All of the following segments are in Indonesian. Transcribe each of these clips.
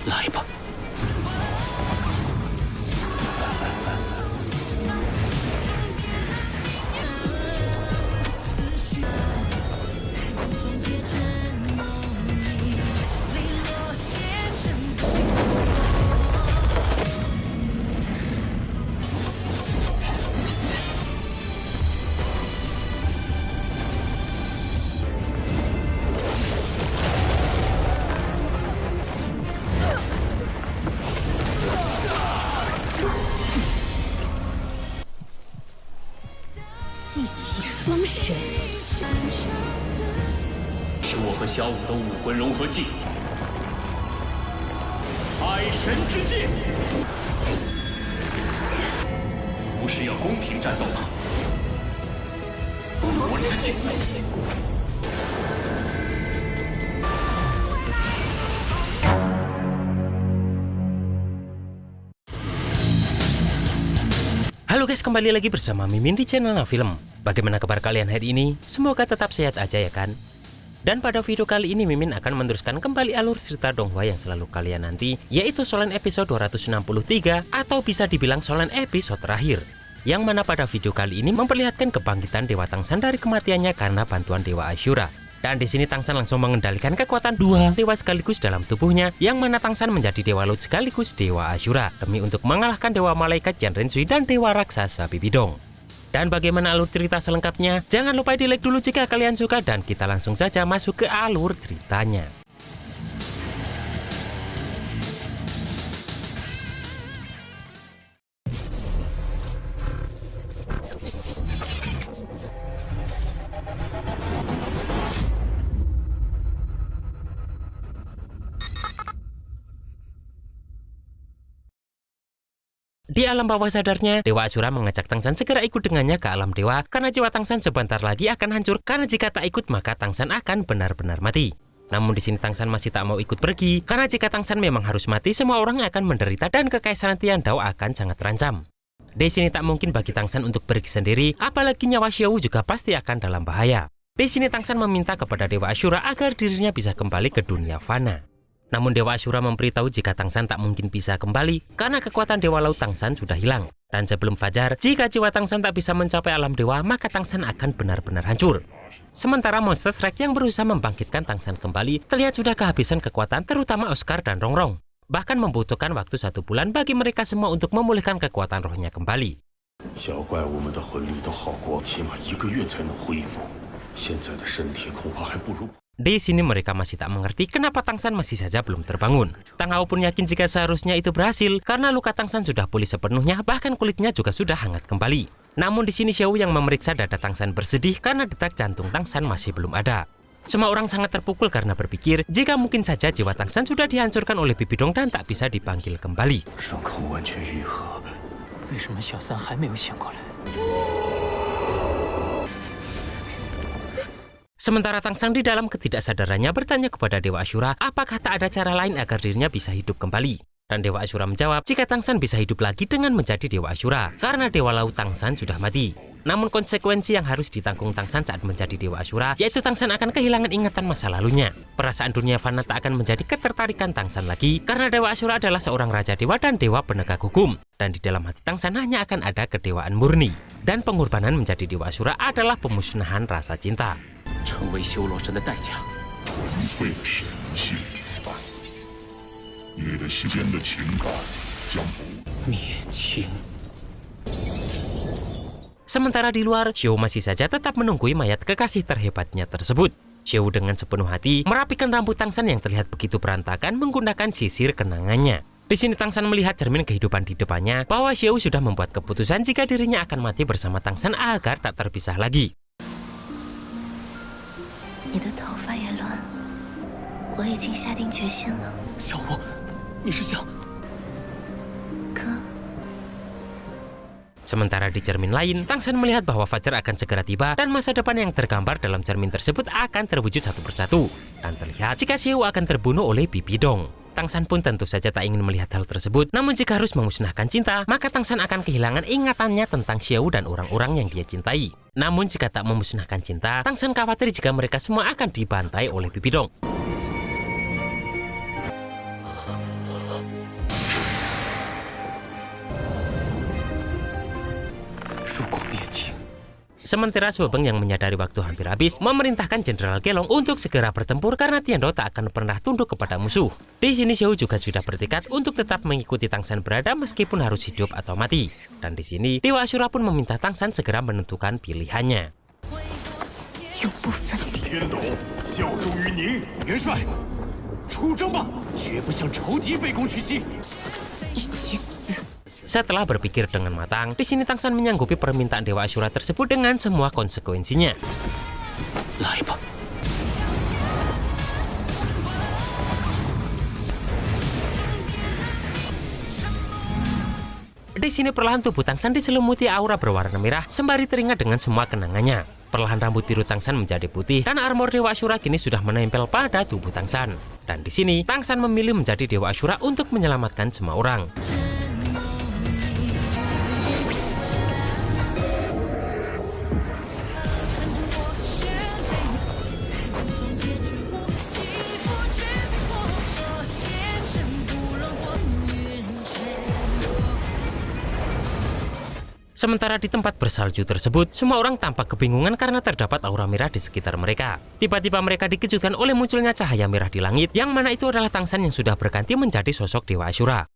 来吧。一体双神，是我和小舞的武魂融合技，海神之剑，不是要公平战斗吗？魔之剑。Halo guys, kembali lagi bersama Mimin di channel Film. Bagaimana kabar kalian hari ini? Semoga tetap sehat aja ya kan? Dan pada video kali ini Mimin akan meneruskan kembali alur cerita Donghua yang selalu kalian nanti, yaitu Solen episode 263 atau bisa dibilang Solen episode terakhir. Yang mana pada video kali ini memperlihatkan kebangkitan Dewa Tangsan dari kematiannya karena bantuan Dewa Ashura. Dan di sini Tangsan langsung mengendalikan kekuatan dua dewa sekaligus dalam tubuhnya, yang mana Tangsan menjadi Dewa Laut sekaligus Dewa Ashura demi untuk mengalahkan Dewa Malaikat Jan Renshui dan Dewa Raksasa Bibidong. Dan bagaimana alur cerita selengkapnya? Jangan lupa di like dulu jika kalian suka, dan kita langsung saja masuk ke alur ceritanya. Di alam bawah sadarnya, Dewa Ashura mengajak Tangsan segera ikut dengannya ke alam dewa karena jiwa Tangsan sebentar lagi akan hancur, karena jika tak ikut maka Tangsan akan benar-benar mati. Namun di sini Tangsan masih tak mau ikut pergi karena jika Tangsan memang harus mati, semua orang akan menderita dan kekaisaran Tiandao akan sangat terancam. Di sini tak mungkin bagi Tangsan untuk pergi sendiri, apalagi nyawa Xiao juga pasti akan dalam bahaya. Di sini Tangsan meminta kepada Dewa Ashura agar dirinya bisa kembali ke dunia fana. Namun Dewa Ashura memberitahu jika Tangsan tak mungkin bisa kembali karena kekuatan Dewa Laut Tangsan sudah hilang. Dan sebelum fajar, jika jiwa Tangsan tak bisa mencapai alam dewa, maka Tangsan akan benar-benar hancur. Sementara monster Shrek yang berusaha membangkitkan Tangsan kembali terlihat sudah kehabisan kekuatan, terutama Oscar dan Rongrong. Bahkan membutuhkan waktu 1 bulan bagi mereka semua untuk memulihkan kekuatan rohnya kembali. Di sini mereka masih tak mengerti kenapa Tangsan masih saja belum terbangun. Tang Hao pun yakin jika seharusnya itu berhasil karena luka Tangsan sudah pulih sepenuhnya, bahkan kulitnya juga sudah hangat kembali. Namun di sini Xiao yang memeriksa dada Tangsan bersedih karena detak jantung Tangsan masih belum ada. Semua orang sangat terpukul karena berpikir jika mungkin saja jiwa Tangsan sudah dihancurkan oleh Bibidong dan tak bisa dipanggil kembali. Sementara Tangsan di dalam ketidaksadarannya bertanya kepada Dewa Ashura apakah tak ada cara lain agar dirinya bisa hidup kembali. Dan Dewa Ashura menjawab jika Tangsan bisa hidup lagi dengan menjadi Dewa Ashura karena Dewa Laut Tangsan sudah mati. Namun konsekuensi yang harus ditanggung Tangsan saat menjadi Dewa Ashura yaitu Tangsan akan kehilangan ingatan masa lalunya. Perasaan dunia fana tak akan menjadi ketertarikan Tangsan lagi karena Dewa Ashura adalah seorang raja dewa dan dewa penegak hukum. Dan di dalam hati Tangsan hanya akan ada kedewaan murni. Dan pengorbanan menjadi Dewa Ashura adalah pemusnahan rasa cinta. 成为修罗神的代价。为了神性之爱，你的心间的情感将不灭清。 Sementara di luar, Xiao masih saja tetap menunggui mayat kekasih terhebatnya tersebut. Xiao dengan sepenuh hati merapikan rambut Tangsan yang terlihat begitu berantakan menggunakan sisir kenangannya. Di sini Tangsan melihat cermin kehidupan di depannya bahwa Xiao sudah membuat keputusan jika dirinya akan mati bersama Tangsan agar tak terpisah lagi. 你的头发也乱了，我已经下定决心了。小舞，你是想？ 哥， Sementara di cermin lain, Tangsan melihat bahwa Fajar akan segera tiba dan masa depan yang tergambar dalam cermin tersebut akan terwujud satu persatu. Dan terlihat jika Xiao akan terbunuh oleh Bibidong. Tangsan pun tentu saja tak ingin melihat hal tersebut. Namun jika harus memusnahkan cinta, maka Tangsan akan kehilangan ingatannya tentang Xiao dan orang-orang yang dia cintai. Namun jika tak memusnahkan cinta, Tangsan khawatir jika mereka semua akan dibantai oleh Bibidong. 如果灭秦， Sementara Suobeng yang menyadari waktu hampir habis, memerintahkan Jenderal Gelong untuk segera bertempur karena Tiandou tak akan pernah tunduk kepada musuh. Di sini Xiao juga sudah bertekad untuk tetap mengikuti Tang San berada meskipun harus hidup atau mati. Dan di sini Dewa Asyura pun meminta Tang San segera menentukan pilihannya. 永不分离。 天斗效忠于您。 元帅，出征吧，绝不向仇敌卑躬屈膝。 一起死。 Setelah berpikir dengan matang, di sini Tang San menyanggupi permintaan Dewa Asyura tersebut dengan semua konsekuensinya. 来吧， Di sini perlahan tubuh Tang San diselimuti aura berwarna merah sembari teringat dengan semua kenangannya. Perlahan rambut biru Tang San menjadi putih dan armor Dewa Asyura kini sudah menempel pada tubuh Tang San. Dan di sini Tang San memilih menjadi Dewa Asyura untuk menyelamatkan semua orang. Sementara di tempat bersalju tersebut, semua orang tampak kebingungan karena terdapat aura merah di sekitar mereka. Tiba-tiba mereka dikejutkan oleh munculnya cahaya merah di langit, yang mana itu adalah Tang San yang sudah berganti menjadi sosok Dewa Asyura.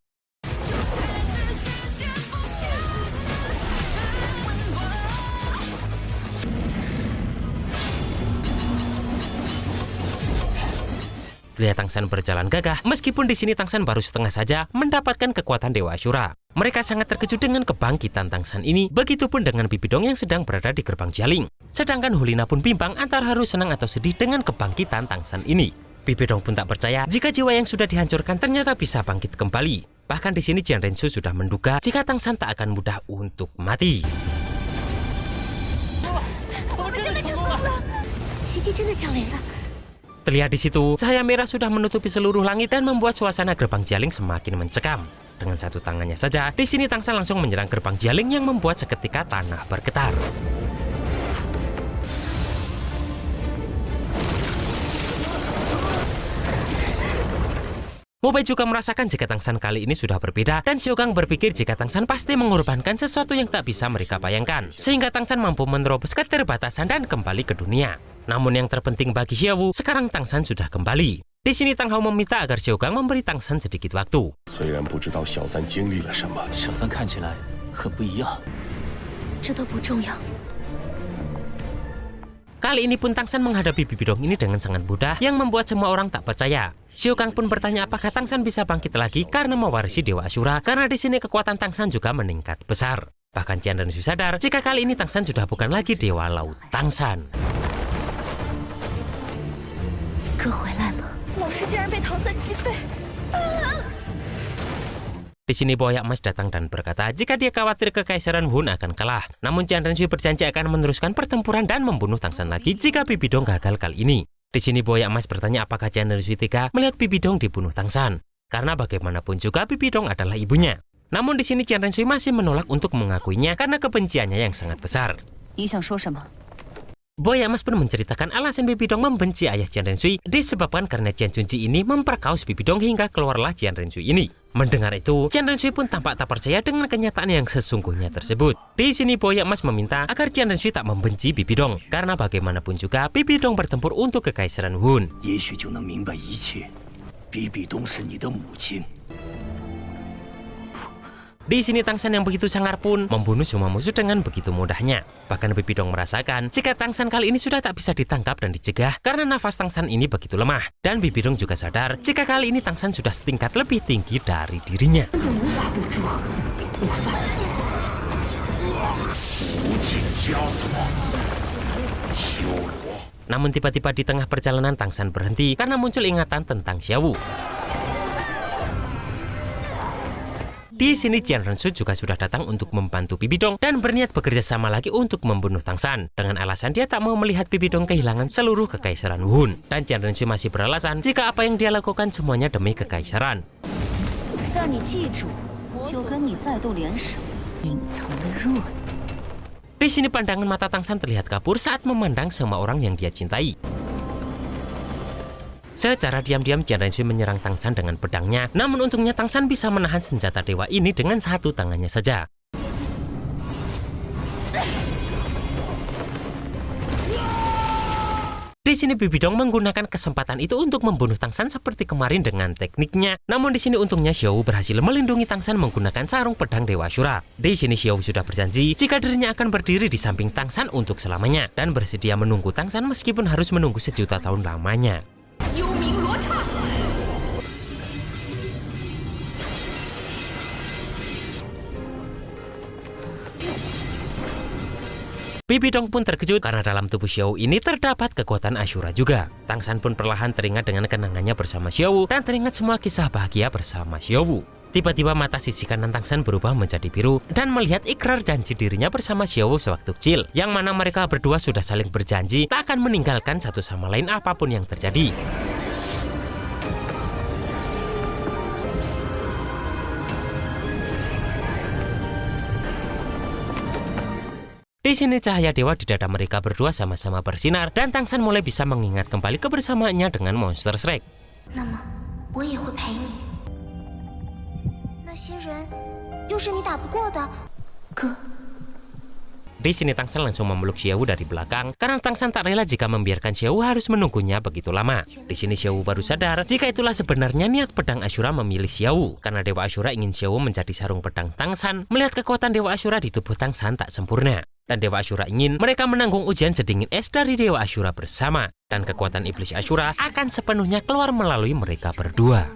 Lihat Tang San berjalan gagah, meskipun di sini Tang San baru setengah saja mendapatkan kekuatan Dewa Asyura. Mereka sangat terkejut dengan kebangkitan Tang San ini, begitupun dengan Bibi Dong yang sedang berada di gerbang Jialing. Sedangkan Hulina pun bimbang antara harus senang atau sedih dengan kebangkitan Tang San ini. Bibi Dong pun tak percaya jika jiwa yang sudah dihancurkan ternyata bisa bangkit kembali. Bahkan di sini Jian Rensu sudah menduga jika Tang San tak akan mudah untuk mati. 我们真的成功了，奇迹真的降临了。 Terlihat di situ, cahaya merah sudah menutupi seluruh langit dan membuat suasana gerbang Jialing semakin mencekam. Dengan satu tangannya saja, di sini Tang San langsung menyerang gerbang Jialing yang membuat seketika tanah bergetar. Mobai juga merasakan jika Tang San kali ini sudah berbeda, dan Xiaogang berpikir jika Tang San pasti mengorbankan sesuatu yang tak bisa mereka bayangkan, sehingga Tang San mampu menerobos keterbatasan dan kembali ke dunia. Namun yang terpenting bagi Xiaowu, sekarang Tang San sudah kembali. Di sini Tang Hao meminta agar Xiaogang memberi Tang San sedikit waktu. 虽然不知道小三经历了什么， 小三看起来很不一样。 这都不重要。 Kali ini pun Tang San menghadapi Bibi Dong ini dengan sangat mudah yang membuat semua orang tak percaya. Xiaogang pun bertanya apakah Tang San bisa bangkit lagi karena mewarisi Dewa Asyura, karena di sini kekuatan Tang San juga meningkat besar. Bahkan Jian Rensu sadar jika kali ini Tang San sudah bukan lagi Dewa Laut Tang San. 哥回来了，老师竟然被唐三击飞。 Di sini Boyak Emas datang dan berkata jika dia khawatir Kekaisaran Hun akan kalah. Namun Jian Rensu berjanji akan meneruskan pertempuran dan membunuh Tang San lagi jika Bibi Dong gagal kali ini. Di sini Boyak Emas bertanya apakah Jian Rensu tega melihat Bibi Dong dibunuh Tang San. Karena bagaimanapun juga Bibi Dong adalah ibunya. Namun di sini Jian Rensu masih menolak untuk mengakuinya karena kebenciannya yang sangat besar. 你想说什么？ Boyak Emas pun menceritakan alasan Bibi Dong membenci ayah Jian Rensu disebabkan karena Jian Junji ini memperkaus Bibi Dong hingga keluarlah Jian Rensu ini. Mendengar itu, Jian Rensu pun tampak tak percaya dengan kenyataan yang sesungguhnya tersebut. Di sini Boyak Emas meminta agar Jian Rensu tak membenci Bibi Dong, karena bagaimanapun juga Bibi Dong bertempur untuk Kekaisaran Hun. 也许就能明白一切。比比东是你的母亲。 Di sini Tang San yang begitu sangar pun membunuh semua musuh dengan begitu mudahnya. Bahkan Bibi Dong merasakan jika Tang San kali ini sudah tak bisa ditangkap dan dicegah karena nafas Tang San ini begitu lemah. Dan Bibi Dong juga sadar jika kali ini Tang San sudah setingkat lebih tinggi dari dirinya. 无尽枷锁，修罗。 Namun tiba-tiba di tengah perjalanan Tang San berhenti karena muncul ingatan tentang Xiaowu. Di sini Jian Rensu juga sudah datang untuk membantu Bibi Dong dan berniat bekerja sama lagi untuk membunuh Tang San dengan alasan dia tak mau melihat Bibi Dong kehilangan seluruh Kekaisaran Hun. Dan Jian Rensu masih beralasan jika apa yang dia lakukan semuanya demi Kekaisaran. 但你记住，就跟你再度联手，隐藏的弱点。 Di sini pandangan mata Tang San terlihat kabur saat memandang semua orang yang dia cintai. Secara diam-diam Jian Rensu menyerang Tang San dengan pedangnya, namun untungnya Tang San bisa menahan senjata dewa ini dengan satu tangannya saja. sini Bibi Dong menggunakan kesempatan itu untuk membunuh Tangsan seperti kemarin dengan tekniknya. Namun di sini untungnya Xiao berhasil melindungi Tangsan menggunakan sarung pedang Dewa Asyura. Di sini Xiao sudah berjanji jika dirinya akan berdiri di samping Tangsan untuk selamanya dan bersedia menunggu Tangsan meskipun harus menunggu sejuta tahun lamanya. Bibi Dong pun terkejut karena dalam tubuh Xiao ini terdapat kekuatan Asyura juga. Tangsan pun perlahan teringat dengan kenangannya bersama Xiao dan teringat semua kisah bahagia bersama Xiao. Tiba-tiba mata sisi kanan Tangsan berubah menjadi biru dan melihat ikrar janji dirinya bersama Xiao sewaktu kecil, yang mana mereka berdua sudah saling berjanji tak akan meninggalkan satu sama lain apapun yang terjadi. Di sini cahaya dewa di dada mereka berdua sama-sama bersinar dan Tangsan mulai bisa mengingat kembali kebersamaannya dengan monster Shrek. Di sini Tangsan langsung memeluk Xiao dari belakang karena Tangsan tak rela jika membiarkan Xiao harus menunggunya begitu lama. Di sini Xiao baru sadar jika itulah sebenarnya niat pedang Asyura memilih Xiao, karena Dewa Asyura ingin Xiao menjadi sarung pedang Tangsan melihat kekuatan Dewa Asyura di tubuh Tangsan tak sempurna. Dan Dewa Asyura ingin mereka menanggung ujian sedingin es dari Dewa Asyura bersama, dan kekuatan iblis Asyura akan sepenuhnya keluar melalui mereka berdua.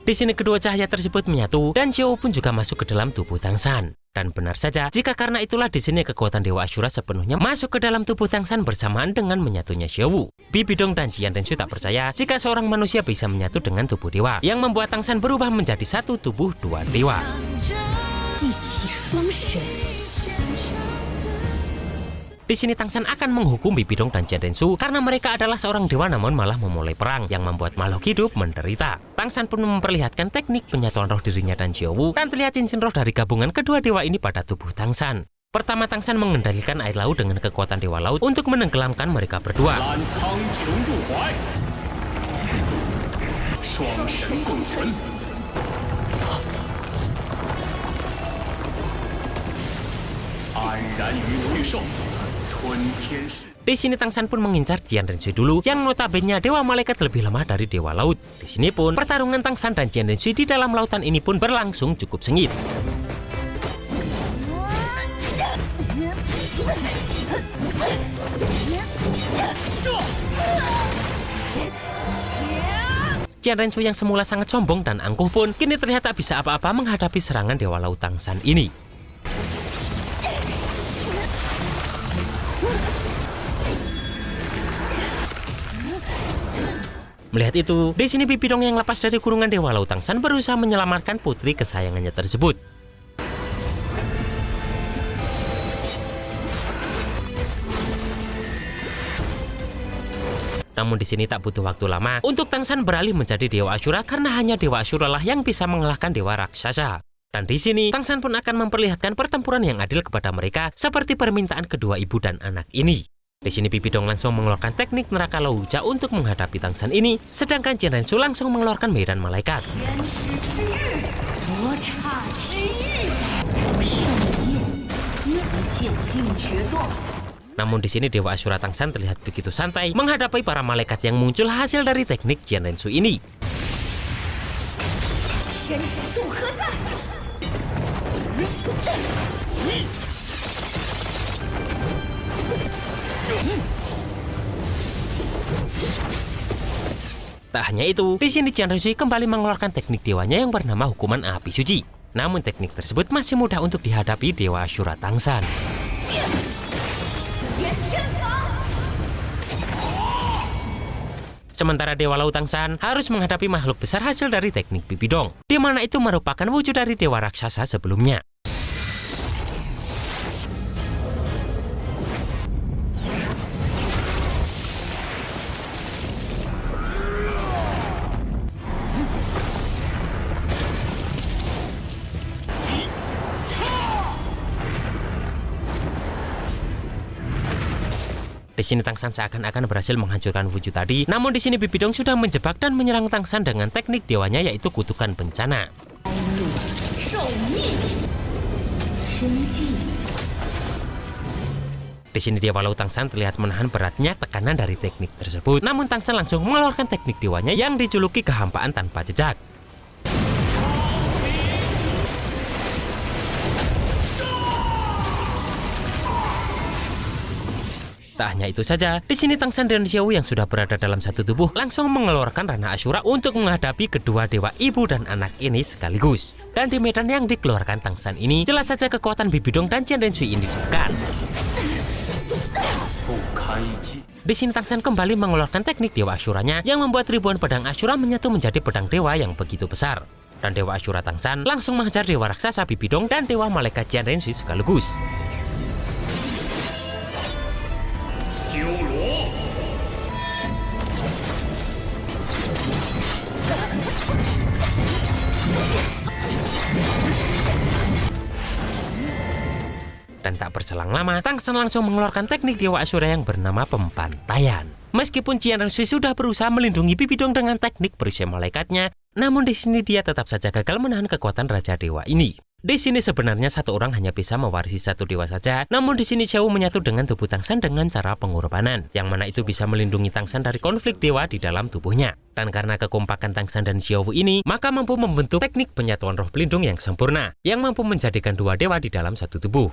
Di sini kedua cahaya tersebut menyatu dan Xiao pun juga masuk ke dalam tubuh Tangsan. Dan benar saja, jika karena itulah di sini kekuatan Dewa Asyura sepenuhnya masuk ke dalam tubuh Tangsan bersamaan dengan menyatunya Xiao. Bibi Dong dan Jian Rensu tak percaya jika seorang manusia bisa menyatu dengan tubuh dewa, yang membuat Tangsan berubah menjadi satu tubuh dua dewa. Di sini Tangsan akan menghukum Bibi Dong dan Jian Rensu karena mereka adalah seorang dewa namun malah memulai perang yang membuat makhluk hidup menderita. Tangsan pun memperlihatkan teknik penyatuan roh dirinya dan Xiao dan terlihat cincin roh dari gabungan kedua dewa ini pada tubuh Tangsan. Pertama Tangsan mengendalikan air laut dengan kekuatan dewa laut untuk menenggelamkan mereka berdua. Di sini Tangsan pun mengincar Jian Rensu dulu, yang notabene dewa malaikat lebih lemah dari dewa laut. Di sini pun pertarungan Tangsan dan Jian Rensu di dalam lautan ini pun berlangsung cukup sengit. Jian Rensu yang semula sangat sombong dan angkuh pun kini terlihat tak bisa apa-apa menghadapi serangan dewa laut Tangsan ini. Melihat itu, di sini Bibi Dong yang lepas dari kurungan Dewa Laut Tangsan berusaha menyelamatkan putri kesayangannya tersebut. Namun di sini tak butuh waktu lama untuk Tangsan beralih menjadi Dewa Asyura karena hanya Dewa Asyura lah yang bisa mengalahkan Dewa Raksasa. Dan di sini Tangsan pun akan memperlihatkan pertempuran yang adil kepada mereka seperti permintaan kedua ibu dan anak ini. Di sini Bibi Dong langsung mengeluarkan teknik neraka Louja untuk menghadapi Tangsan ini, sedangkan Jian Rensu langsung mengeluarkan medan malaikat. Namun di sini Dewa Asyura Tangsan terlihat begitu santai menghadapi para malaikat yang muncul hasil dari teknik Jian Rensu ini. Tak hanya itu, di sini Jian Rensu kembali mengeluarkan teknik dewanya yang bernama hukuman api suci. Namun teknik tersebut masih mudah untuk dihadapi Dewa Asyura Tangsan. Sementara Dewa Laut Tangsan harus menghadapi makhluk besar hasil dari teknik Bibi Dong, di mana itu merupakan wujud dari Dewa Raksasa sebelumnya. Di sini Tangsan seakan-akan berhasil menghancurkan wujud tadi, namun di sini Bibi Dong sudah menjebak dan menyerang Tangsan dengan teknik dewanya yaitu kutukan bencana. 计。 Di sini Dewa Laut Tangsan terlihat menahan beratnya tekanan dari teknik tersebut. Namun Tangsan langsung mengeluarkan teknik dewanya yang dijuluki kehampaan tanpa jejak. Tak hanya itu saja, di sini Tangsan dan Xiao yang sudah berada dalam satu tubuh langsung mengeluarkan Rana Ashura untuk menghadapi kedua dewa ibu dan anak ini sekaligus. Dan di medan yang dikeluarkan Tangsan ini, jelas saja kekuatan Bibidong dan Jian Renshui ini ditekan. Di sini Tangsan kembali mengeluarkan teknik Dewa Asyuranya yang membuat ribuan pedang Asyura menyatu menjadi pedang dewa yang begitu besar. Dan Dewa Asyura Tangsan langsung mengejar Dewa Raksasa Bibidong dan Dewa Malaikat Jian Renshui sekaligus. Dan tak berselang lama, Tangsan langsung mengeluarkan teknik Dewa Asyura yang bernama Pembantaian. Meskipun Jian Renshui sudah berusaha melindungi Bibidong dengan teknik perisai malaikatnya, namun di sini dia tetap saja gagal menahan kekuatan Raja Dewa ini. Di sini sebenarnya satu orang hanya bisa mewarisi satu dewa saja, namun di sini Xiao menyatu dengan tubuh Tangsan dengan cara pengorbanan, yang mana itu bisa melindungi Tangsan dari konflik dewa di dalam tubuhnya. Dan karena kekompakan Tangsan dan Xiao ini, maka mampu membentuk teknik penyatuan roh pelindung yang sempurna, yang mampu menjadikan dua dewa di dalam satu tubuh.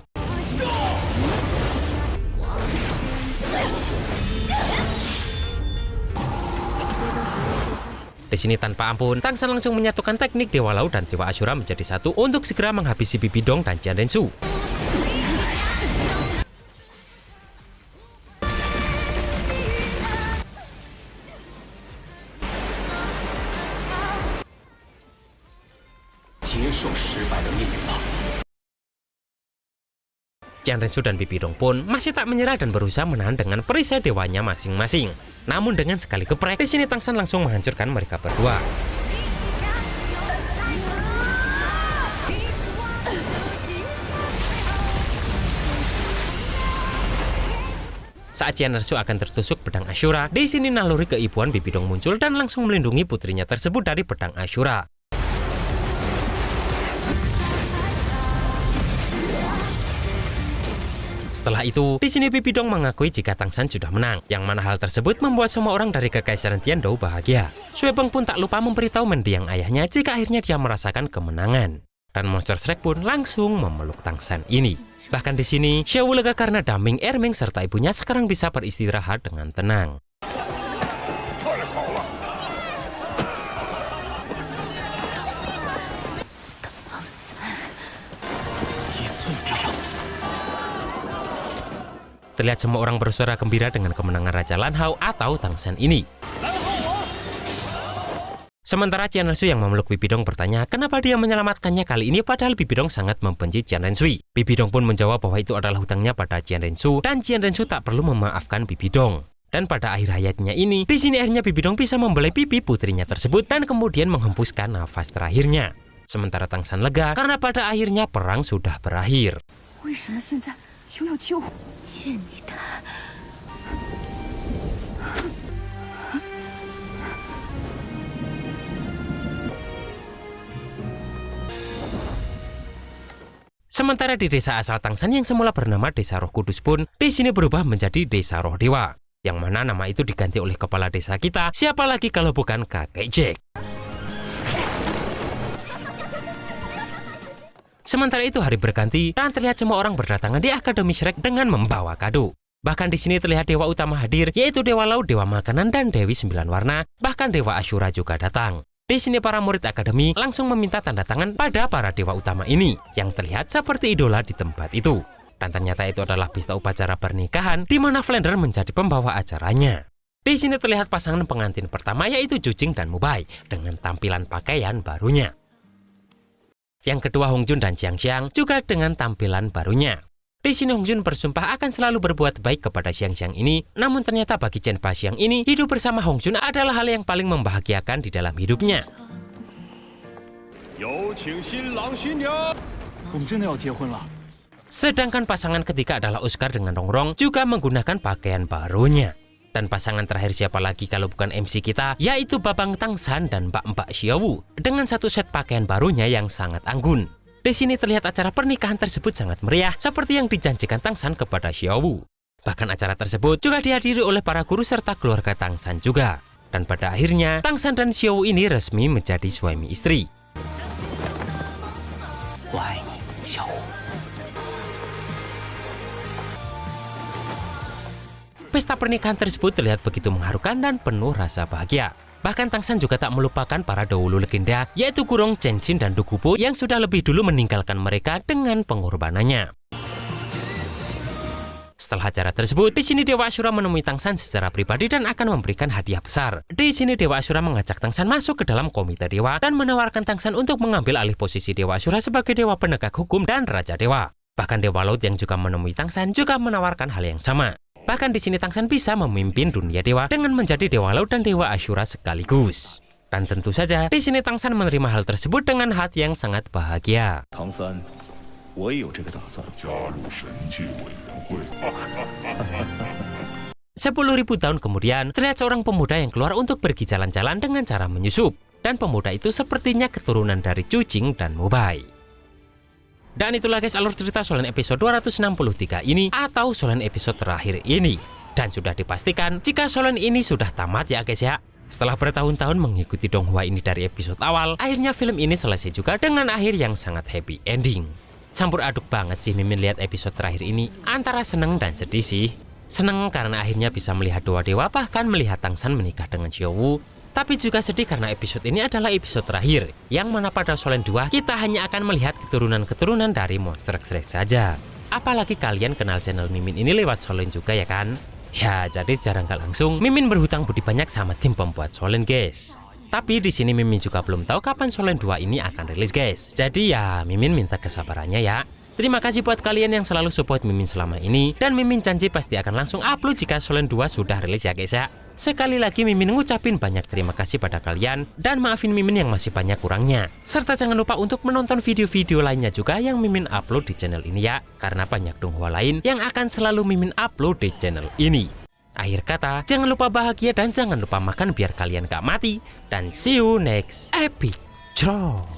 Di sini tanpa ampun, Tangsan langsung menyatukan teknik Dewa Laut dan Dewa Asyura menjadi satu untuk segera menghabisi Bibidong dan Jian Renshui. Jian Renshui dan Bibidong pun masih tak menyerah dan berusaha menahan dengan perisai dewanya masing-masing. Namun dengan sekali geprek, di sini Tangsan langsung menghancurkan mereka berdua. Saat Jian Renshui akan tertusuk pedang Asyura, di sini naluri keibuan Bibidong muncul dan langsung melindungi putrinya tersebut dari pedang Asyura. Setelah itu, di sini Bibidong mengakui jika Tangsan sudah menang, yang mana hal tersebut membuat semua orang dari Kekaisaran Tiandou bahagia. Shui Peng pun tak lupa memberitahu mendiang ayahnya jika akhirnya dia merasakan kemenangan. Dan monster Shrek pun langsung memeluk Tangsan ini. Bahkan di sini, Xiao lega karena Daming, Erming serta ibunya sekarang bisa beristirahat dengan tenang. Terlihat semua orang bersuara gembira dengan kemenangan Raja Lanhao atau Tangsan ini. Sementara Jian Renshui yang memeluk Bibidong bertanya kenapa dia menyelamatkannya kali ini padahal Bibidong sangat membenci Jian Renshui. Bibidong pun menjawab bahwa itu adalah hutangnya pada Jian Renshui dan Jian Renshui tak perlu memaafkan Bibidong. Dan pada akhir hayatnya ini, di sini akhirnya Bibidong bisa membelai pipi putrinya tersebut dan kemudian menghembuskan nafas terakhirnya. Sementara Tangsan lega karena pada akhirnya perang sudah berakhir. Sementara di desa asal Tangsan yang semula bernama Desa Roh Kudus pun di sini berubah menjadi Desa Roh Dewa, yang mana nama itu diganti oleh kepala desa kita, siapa lagi kalau bukan kakek Jack. Sementara itu hari berganti dan terlihat semua orang berdatangan di Akademi Shrek dengan membawa kado. Bahkan di sini terlihat dewa utama hadir, yaitu Dewa Laut, Dewa Makanan, dan Dewi Sembilan Warna. Bahkan Dewa Asyura juga datang. Di sini para murid akademi langsung meminta tanda tangan pada para dewa utama ini, yang terlihat seperti idola di tempat itu. Dan ternyata itu adalah pesta upacara pernikahan, di mana Flounder menjadi pembawa acaranya. Di sini terlihat pasangan pengantin pertama, yaitu Jujing dan Mubai, dengan tampilan pakaian barunya. Yang kedua Hongjun dan Xiangxiang juga dengan tampilan barunya. Di sini Hongjun bersumpah akan selalu berbuat baik kepada Xiangxiang ini, namun ternyata bagi Chen Baxiang ini, hidup bersama Hongjun adalah hal yang paling membahagiakan di dalam hidupnya. Sedangkan pasangan ketiga adalah Oscar dengan Rongrong juga menggunakan pakaian barunya. Dan pasangan terakhir siapa lagi kalau bukan MC kita, yaitu Babang Tangsan dan Mbak-mbak Xiao dengan satu set pakaian barunya yang sangat anggun. Di sini terlihat acara pernikahan tersebut sangat meriah seperti yang dijanjikan Tang San kepada Xiaowu. Bahkan acara tersebut juga dihadiri oleh para guru serta keluarga Tang San juga. Dan pada akhirnya Tang San dan Xiaowu ini resmi menjadi suami istri. 我爱你，小五。 Pesta pernikahan tersebut terlihat begitu mengharukan dan penuh rasa bahagia. Bahkan Tang San juga tak melupakan para dahulu legenda, yaitu Gurong, Chengxin, dan Du Gubo yang sudah lebih dulu meninggalkan mereka dengan pengorbanannya. Setelah acara tersebut, di sini Dewa Asyura menemui Tang San secara pribadi dan akan memberikan hadiah besar. Di sini Dewa Asyura mengajak Tang San masuk ke dalam komite dewa dan menawarkan Tang San untuk mengambil alih posisi Dewa Asyura sebagai dewa penegak hukum dan raja dewa. Bahkan Dewa Laut yang juga menemui Tang San juga menawarkan hal yang sama. Bahkan di sini Tang San bisa memimpin dunia dewa dengan menjadi Dewa Laut dan Dewa Asyura sekaligus. Dan tentu saja di sini Tang San menerima hal tersebut dengan hati yang sangat bahagia. 唐三，我也有这个打算。加入神界委员会。 10.000 tahun kemudian, terlihat seorang pemuda yang keluar untuk pergi jalan-jalan dengan cara menyusup. Dan pemuda itu sepertinya keturunan dari Chu Jing dan Mobai. Dan itulah guys alur cerita Solen episode 263 ini atau Solen episode terakhir ini. Dan sudah dipastikan jika Solen ini sudah tamat ya guys ya. Setelah bertahun-tahun mengikuti Donghua ini dari episode awal, akhirnya film ini selesai juga dengan akhir yang sangat happy ending. Campur aduk banget sih Mimin lihat episode terakhir ini, antara seneng dan sedih sih. Seneng karena akhirnya bisa melihat dua dewa bahkan melihat Tang San menikah dengan Xiaowu. Tapi juga sedih karena episode ini adalah episode terakhir, yang mana pada Solen 2 kita hanya akan melihat keturunan-keturunan dari Monster X saja. Apalagi kalian kenal channel Mimin ini lewat Solen juga ya kan? Ya, jadi secara nggak langsung Mimin berhutang budi banyak sama tim pembuat Solen guys. Tapi di sini Mimin juga belum tahu kapan Solen 2 ini akan rilis guys. Jadi ya Mimin minta kesabarannya ya. Terima kasih buat kalian yang selalu support Mimin selama ini, dan Mimin janji pasti akan langsung upload jika Solen 2 sudah rilis ya guys ya. Sekali lagi Mimin ngucapin banyak terima kasih pada kalian, dan maafin Mimin yang masih banyak kurangnya. Serta jangan lupa untuk menonton video-video lainnya juga yang Mimin upload di channel ini ya, karena banyak donghua lain yang akan selalu Mimin upload di channel ini. Akhir kata, jangan lupa bahagia dan jangan lupa makan biar kalian gak mati, dan see you next episode. Ciao.